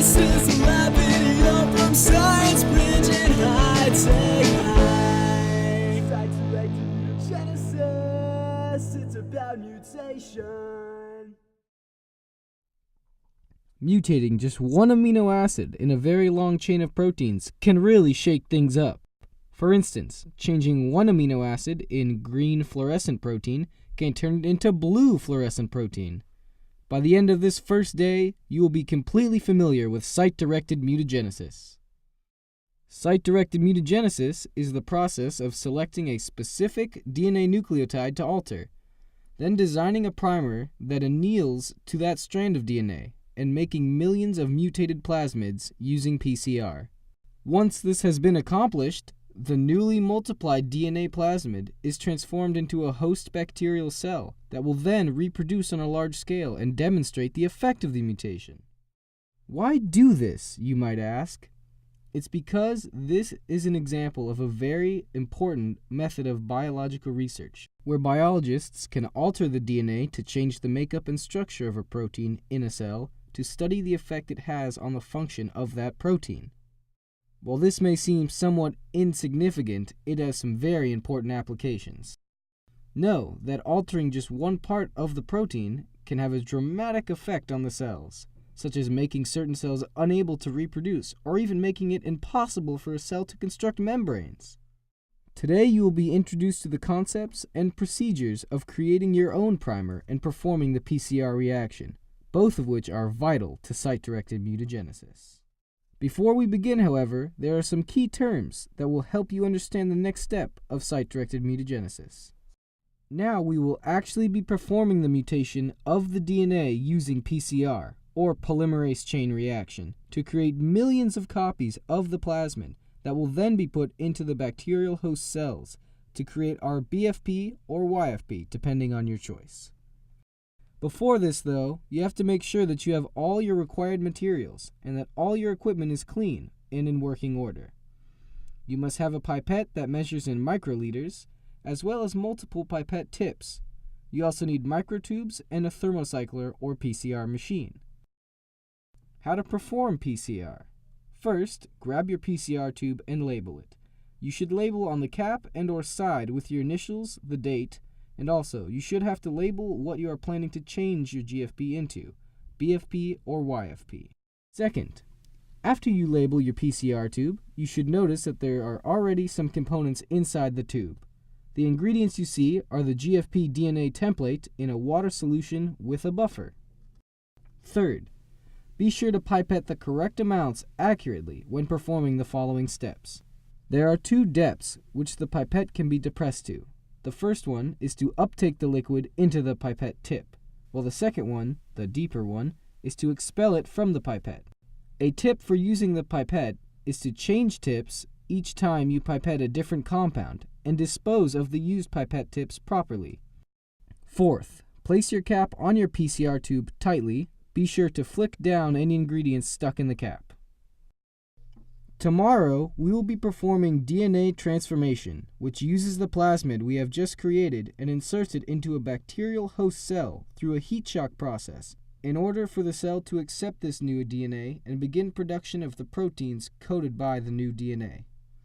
Mutagenesis, live video from Science Bridge and high tech high. Mutagenesis, it's about mutation. Mutating just one amino acid in a very long chain of proteins can really shake things up. For instance, changing one amino acid in green fluorescent protein can turn it into blue fluorescent protein. By the end of this first day, you will be completely familiar with site-directed mutagenesis. Site-directed mutagenesis is the process of selecting a specific DNA nucleotide to alter, then designing a primer that anneals to that strand of DNA and making millions of mutated plasmids using PCR. Once this has been accomplished, the newly multiplied DNA plasmid is transformed into a host bacterial cell that will then reproduce on a large scale and demonstrate the effect of the mutation. Why do this, you might ask? It's because this is an example of a very important method of biological research, where biologists can alter the DNA to change the makeup and structure of a protein in a cell to study the effect it has on the function of that protein. While this may seem somewhat insignificant, it has some very important applications. Know that altering just one part of the protein can have a dramatic effect on the cells, such as making certain cells unable to reproduce, or even making it impossible for a cell to construct membranes. Today you will be introduced to the concepts and procedures of creating your own primer and performing the PCR reaction, both of which are vital to site-directed mutagenesis. Before we begin, however, there are some key terms that will help you understand the next step of site-directed mutagenesis. Now we will actually be performing the mutation of the DNA using PCR, or polymerase chain reaction, to create millions of copies of the plasmid that will then be put into the bacterial host cells to create our BFP or YFP, depending on your choice. Before this, though, you have to make sure that you have all your required materials and that all your equipment is clean and in working order. You must have a pipette that measures in microliters, as well as multiple pipette tips. You also need microtubes and a thermocycler or PCR machine. How to perform PCR? First, grab your PCR tube and label it. You should label on the cap and or side with your initials, the date, and also, you should have to label what you are planning to change your GFP into, BFP or YFP. Second, after you label your PCR tube, you should notice that there are already some components inside the tube. The ingredients you see are the GFP DNA template in a water solution with a buffer. Third, be sure to pipette the correct amounts accurately when performing the following steps. There are two depths which the pipette can be depressed to. The first one is to uptake the liquid into the pipette tip, while the second one, the deeper one, is to expel it from the pipette. A tip for using the pipette is to change tips each time you pipette a different compound and dispose of the used pipette tips properly. Fourth, place your cap on your PCR tube tightly. Be sure to flick down any ingredients stuck in the cap. Tomorrow, we will be performing DNA transformation, which uses the plasmid we have just created and inserts it into a bacterial host cell through a heat shock process in order for the cell to accept this new DNA and begin production of the proteins coded by the new DNA.